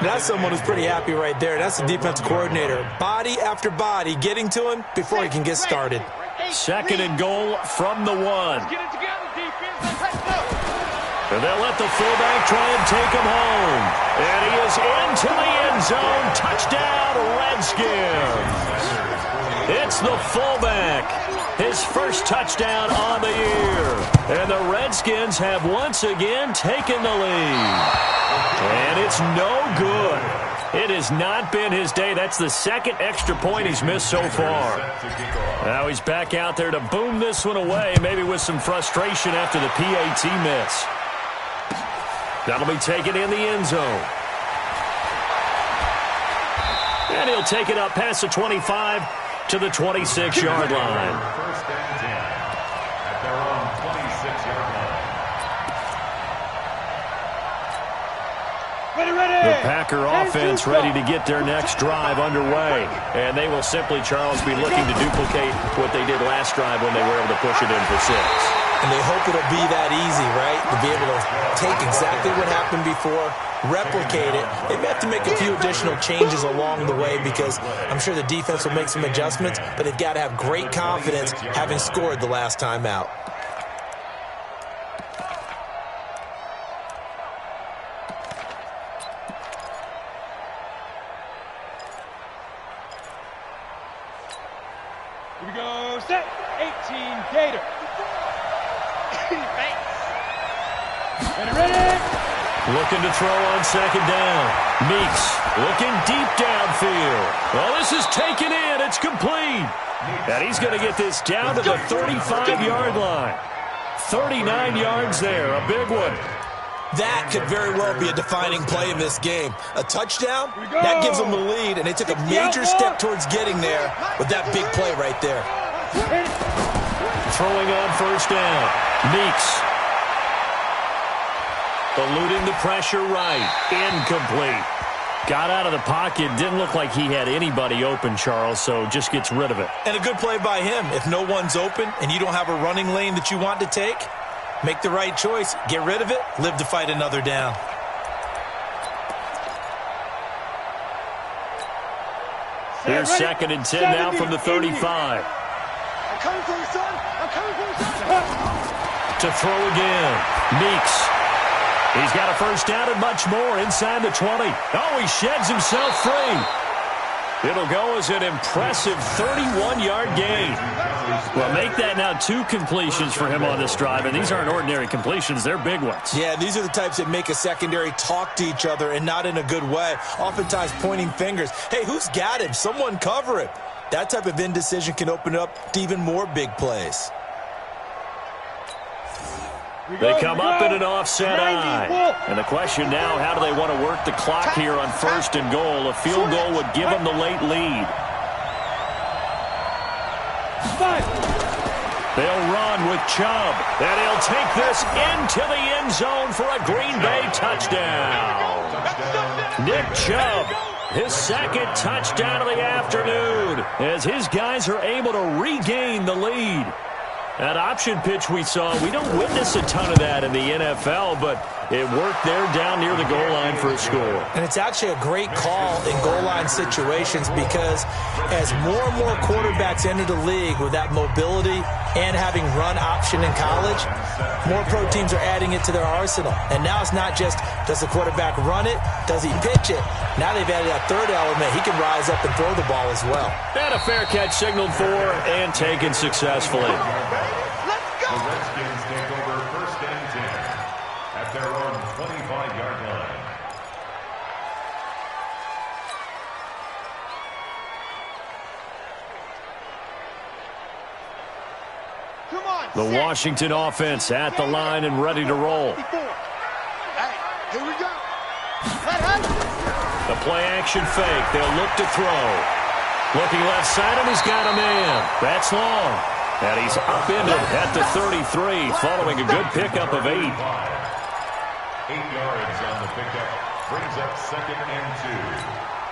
That's someone who's pretty happy right there. That's the defensive coordinator. Body after body, getting to him before he can get started. 2nd and goal from the 1. Get it together, defense. Let's go. And they'll let the fullback try and take him home. And he is into the end zone. Touchdown, Redskins. It's the fullback. His first touchdown on the year. And the Redskins have once again taken the lead. And it's no good. It has not been his day. That's the 2nd extra point he's missed so far. Now he's back out there to boom this one away, maybe with some frustration after the PAT miss. That'll be taken in the end zone. And he'll take it up past the 25 to the 26-yard line. First and 10 at their own 26-yard line. The Packer offense ready to get their next drive underway. And they will simply, Charles, be looking to duplicate what they did last drive when they were able to push it in for 6. And they hope it'll be that easy, right? To be able to take exactly what happened before, replicate it. They may have to make a few additional changes along the way because I'm sure the defense will make some adjustments, but they've got to have great confidence having scored the last time out. Here we go, set, 18, Gator. Ready? Looking to throw on 2nd down. Meeks looking deep downfield. Well, this is taken in. It's complete. And he's going to get this down to the 35-yard line. 39 yards there, a big one. That could very well be a defining play in this game. A touchdown, that gives them the lead, and they took a major step towards getting there with that big play right there. Throwing on 1st down. Meeks. Eluding the pressure right. Incomplete. Got out of the pocket. Didn't look like he had anybody open, Charles, so just gets rid of it. And a good play by him. If no one's open and you don't have a running lane that you want to take, make the right choice. Get rid of it. Live to fight another down. Here's 2nd and 10 now from the 35. I'm coming for you, son. I'm coming for you, son. To throw again. Meeks. He's got a first down and much more inside the 20. Oh, he sheds himself free. It'll go as an impressive 31-yard gain. Well, make that now 2 completions for him on this drive, and these aren't ordinary completions. They're big ones. Yeah, these are the types that make a secondary talk to each other and not in a good way, oftentimes pointing fingers. Hey, who's got him? Someone cover him. That type of indecision can open up to even more big plays. They come up in an offset eye. And the question now, how do they want to work the clock here on 1st and goal? A field goal would give them the late lead. They'll run with Chubb. And he'll take this into the end zone for a Green Bay touchdown. Nick Chubb, his 2nd touchdown of the afternoon, as his guys are able to regain the lead. That option pitch we saw, we don't witness a ton of that in the NFL, but it worked there down near the goal line for a score. And it's actually a great call in goal line situations because as more and more quarterbacks enter the league with that mobility and having run option in college, more pro teams are adding it to their arsenal. And now it's not just, does the quarterback run it? Does he pitch it? Now they've added that 3rd element. He can rise up and throw the ball as well. And a fair catch signaled for and taken successfully. The Redskins take over 1st and 10 at their own 25-yard line. Come on. The Washington offense at the line and ready to roll. Hey, here we go. The play-action fake. They'll look to throw. Looking left side, and he's got a man. That's long. And he's upended at the 33, following a good pickup of 8. 8 yards on the pickup brings up 2nd and 2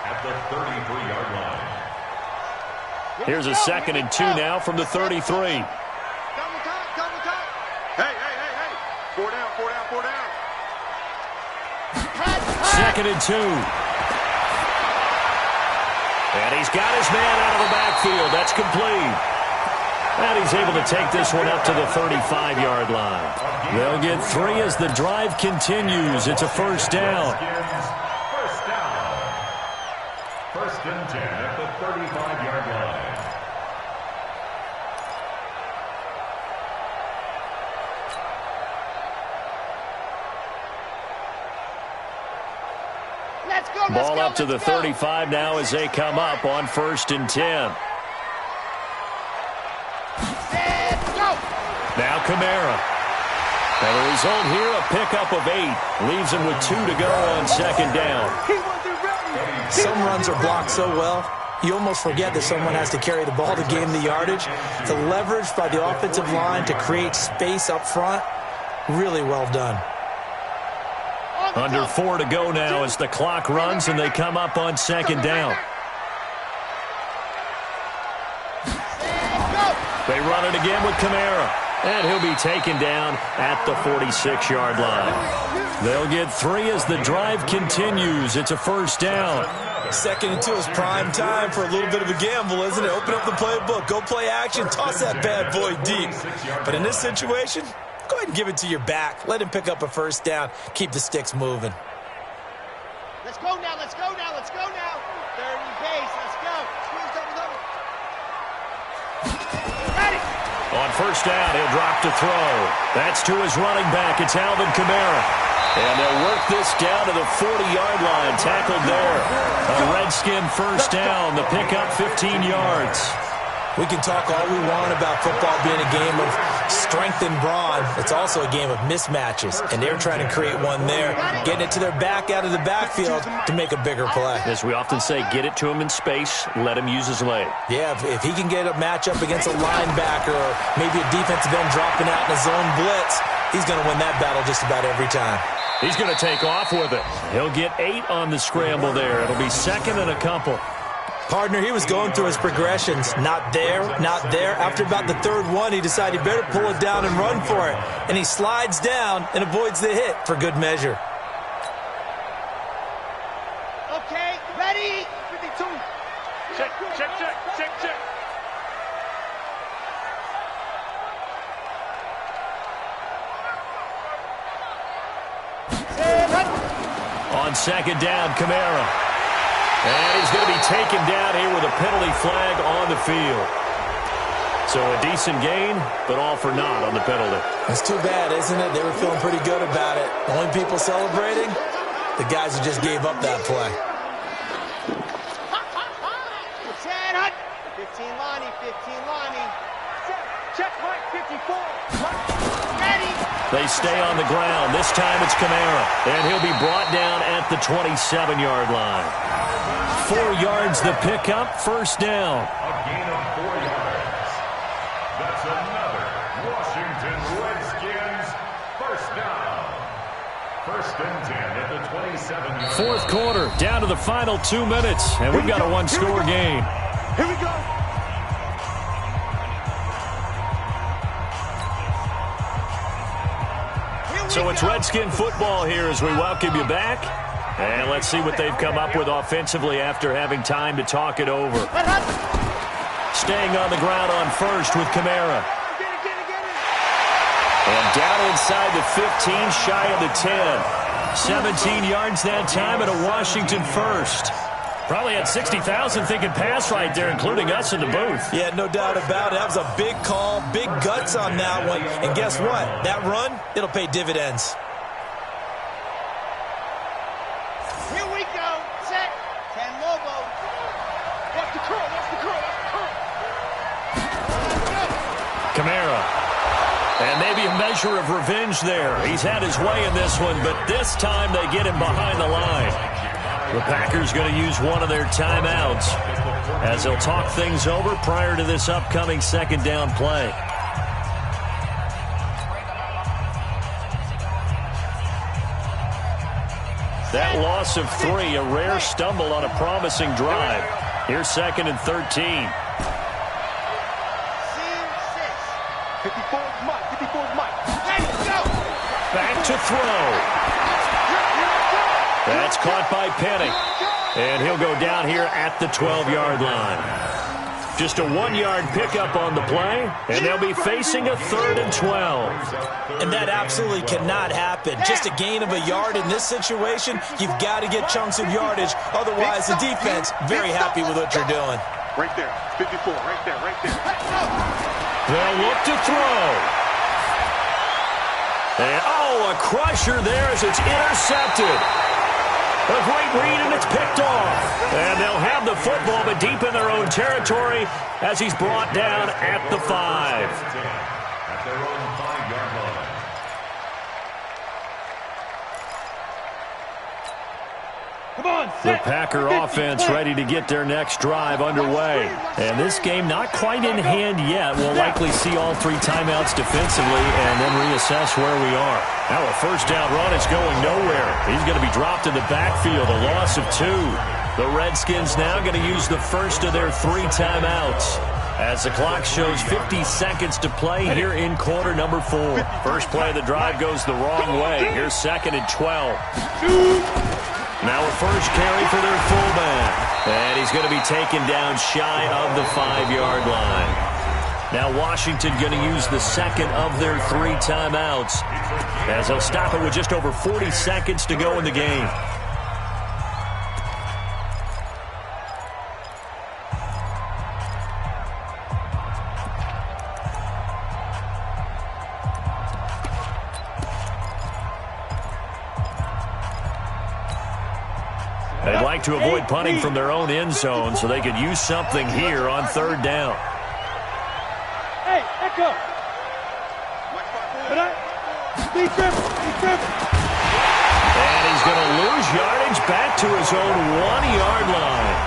at the 33-yard line. Here's a 2nd and 2 now from the 33. Double time. Hey. 4 down. 2nd and 2. And he's got his man out of the backfield. That's complete. And he's able to take this one up to the 35-yard line. They'll get 3 as the drive continues. It's a first down. First down. 1st and 10 at the 35-yard line. Let's go. Ball up to the 35 now as they come up on 1st and 10. Now Kamara. And the result here, a pickup of 8. Leaves him with 2 to go on 2nd down. Some runs are blocked so well, you almost forget that someone has to carry the ball to gain the yardage. The leverage by the offensive line to create space up front, really well done. Under 4 to go now as the clock runs and they come up on 2nd down. They run it again with Kamara. And he'll be taken down at the 46-yard line. They'll get 3 as the drive continues. It's a first down. 2nd and 2 is prime time for a little bit of a gamble, isn't it? Open up the playbook, go play action, toss that bad boy deep. But in this situation, go ahead and give it to your back. Let him pick up a first down. Keep the sticks moving. Let's go now. 30 pace. Let's go. Double. Ready. On first down, he'll drop to throw. That's to his running back. It's Alvin Kamara. And they'll work this down to the 40-yard line. Tackled there. A Redskin first down. The pickup 15 yards. We can talk all we want about football being a game of strength and brawn. It's also a game of mismatches, and they're trying to create one there, getting it to their back out of the backfield to make a bigger play. As we often say, get it to him in space, let him use his leg. Yeah, if he can get a matchup against a linebacker or maybe a defensive end dropping out in a zone blitz, he's going to win that battle just about every time. He's going to take off with it. He'll get 8 on the scramble there. It'll be 2nd and a couple. Partner, he was going through his progressions. Not there, not there. After about the 3rd one, he decided he better pull it down and run for it. And he slides down and avoids the hit for good measure. Okay, ready? 52. Check. on second down, Kamara. And he's going to be taken down here with a penalty flag on the field. So a decent gain, but all for naught on the penalty. It's too bad, isn't it? They were feeling pretty good about it. The only people celebrating, the guys who just gave up that play. 15 Lonnie, 15 Lonnie. Check Mike, 54. Ready. They stay on the ground. This time it's Kamara. And he'll be brought down at the 27-yard line. 4 yards the pickup, first down. A gain of 4 yards. That's another Washington Redskins first down. First and 10 at the 27-yard line. Fourth quarter, down to the final 2 minutes. And we've got a one-score game. Here we go. So it's Redskin football here as we welcome you back. And let's see what they've come up with offensively after having time to talk it over. Staying on the ground on first with Kamara. And down inside the 15, shy of the 10. 17 yards that time and a Washington first. Probably had 60,000 thinking pass right there, including us in the booth. Yeah, no doubt about it. That was a big call, big guts on that one. And guess what? That run, it'll pay dividends. Here we go. Set. 10 Lobo. Watch the curl. Watch the curl. Watch the curl. Kamara. And maybe a measure of revenge there. He's had his way in this one, but this time they get him behind the line. The Packers going to use one of their timeouts as they'll talk things over prior to this upcoming second down play. That loss of 3, a rare stumble on a promising drive. Here's second and 13. Scene 6. 54's Mike. 54's Mike. Ready, go. Back to throw. That's caught by Penny. And he'll go down here at the 12-yard line. Just a 1-yard pickup on the play, and they'll be facing a 3rd and 12. And that absolutely cannot happen. Just a gain of a yard in this situation, you've got to get chunks of yardage. Otherwise, the defense, very happy with what you're doing. Right there. 54. Right there. Right there. They'll look to throw. And, a crusher there as it's intercepted. A great read, and it's picked off. And they'll have the football, but deep in their own territory as he's brought down at the 5. At their own 5-yard line. Come on, The Packer offense ready to get their next drive underway. And this game not quite in hand yet. We'll likely see all 3 timeouts defensively and then reassess where we are. Now a first down run is going nowhere. He's going to be dropped in the backfield, a loss of 2. The Redskins now going to use the first of their 3 timeouts as the clock shows 50 seconds to play here in quarter number 4. First play of the drive goes the wrong way. Here's second and 12. Now a first carry for their fullback. And he's going to be taken down shy of the 5-yard line. Now Washington going to use the second of their 3 timeouts as they'll stop it with just over 40 seconds to go in the game. They'd like to avoid punting from their own end zone so they could use something here on 3rd down. Hey, echo. And he's going to lose yardage back to his own 1-yard line.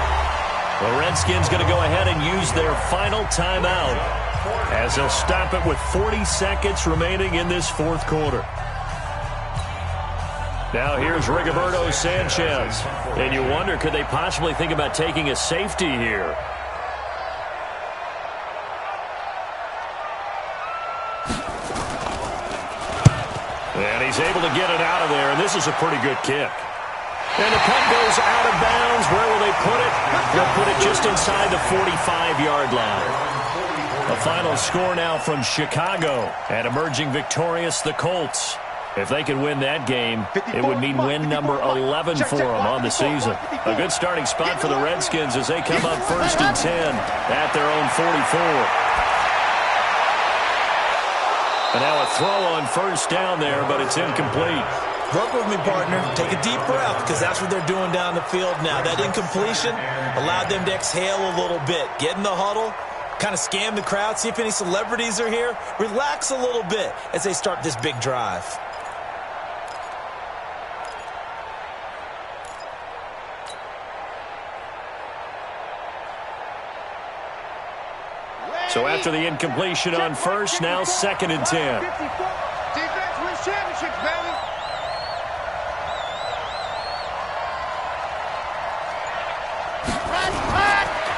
The Redskins going to go ahead and use their final timeout as they'll stop it with 40 seconds remaining in this 4th quarter. Now here's Rigoberto Sanchez. And you wonder, could they possibly think about taking a safety here? And he's able to get it out of there, and this is a pretty good kick. And the punt goes out of bounds. Where will they put it? They'll put it just inside the 45-yard line. The final score now from Chicago, and emerging victorious, the Colts. If they could win that game, it would mean win number 11 for them on the season. A good starting spot for the Redskins as they come up 1st and 10 at their own 44. And now a throw on 1st down there, but it's incomplete. Work with me, partner. Take a deep breath, because that's what they're doing down the field now. That incompletion allowed them to exhale a little bit. Get in the huddle, kind of scan the crowd, see if any celebrities are here. Relax a little bit as they start this big drive. So after the incompletion on 1st, now 2nd and 10. Defense wins championships, baby.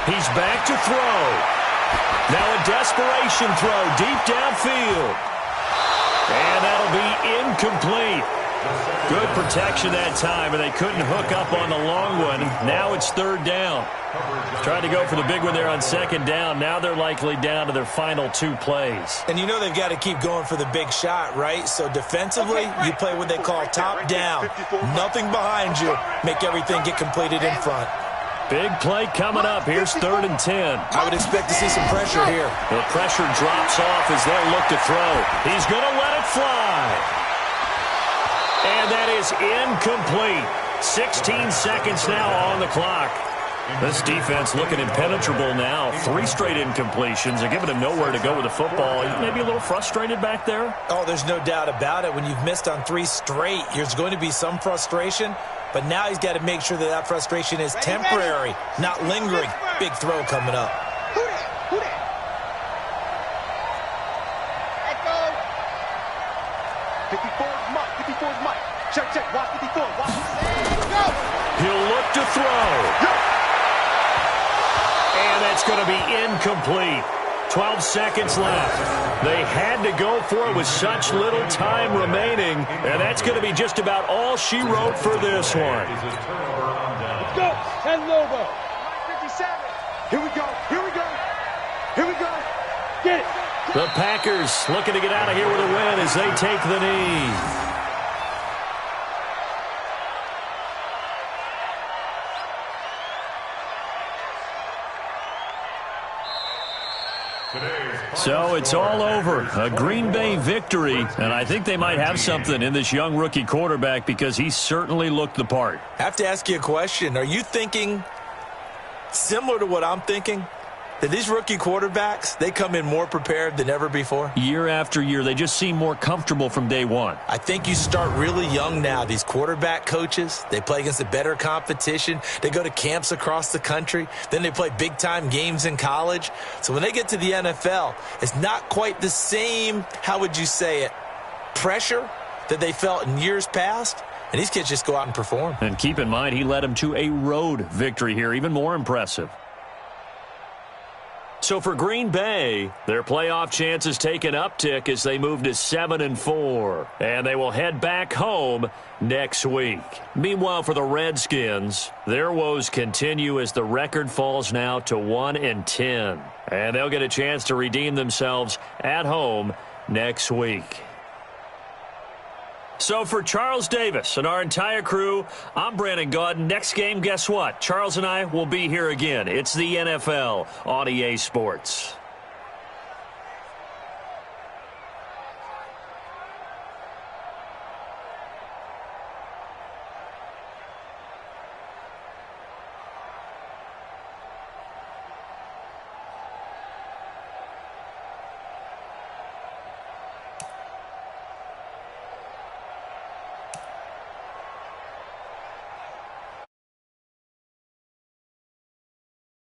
He's back to throw. Now a desperation throw deep downfield. And that'll be incomplete. Good protection that time, and they couldn't hook up on the long one. Now it's 3rd down. Tried to go for the big one there on 2nd down. Now they're likely down to their final 2 plays. And you know they've got to keep going for the big shot, right? So defensively, you play what they call top down. Nothing behind you. Make everything get completed in front. Big play coming up. Here's 3rd and 10. I would expect to see some pressure here. The pressure drops off as they'll look to throw. He's going to let it fly. And that is incomplete. 16 seconds now on the clock. This defense looking impenetrable now. 3 straight incompletions. They're giving him nowhere to go with the football. Maybe a little frustrated back there? Oh, there's no doubt about it. When you've missed on 3 straight, there's going to be some frustration. But now he's got to make sure that that frustration is temporary, not lingering. Big throw coming up. Who that? Echo. 54's Mike. 54's Mike. Check. Watch 54. Watch. Go. He'll look to throw. And that's going to be incomplete. 12 seconds left. They had to go for it with such little time remaining, and that's going to be just about all she wrote for this one. Let's go. 10 Lobo. 57. Here we go. Get it. The Packers looking to get out of here with a win as they take the knee. So it's all over. A Green Bay victory, and I think they might have something in this young rookie quarterback because he certainly looked the part. I have to ask you a question. Are you thinking similar to what I'm thinking? That these rookie quarterbacks, they come in more prepared than ever before? Year after year, they just seem more comfortable from day one. I think you start really young now. These quarterback coaches, they play against a better competition. They go to camps across the country. Then they play big-time games in college. So when they get to the NFL, it's not quite the same, how would you say it, pressure that they felt in years past. And these kids just go out and perform. And keep in mind, he led them to a road victory here, even more impressive. So for Green Bay, their playoff chances take an uptick as they move to 7-4. And they will head back home next week. Meanwhile, for the Redskins, their woes continue as the record falls now to 1-10. And they'll get a chance to redeem themselves at home next week. So for Charles Davis and our entire crew, I'm Brandon Gaudin. Next game, guess what? Charles and I will be here again. It's the NFL on EA Sports.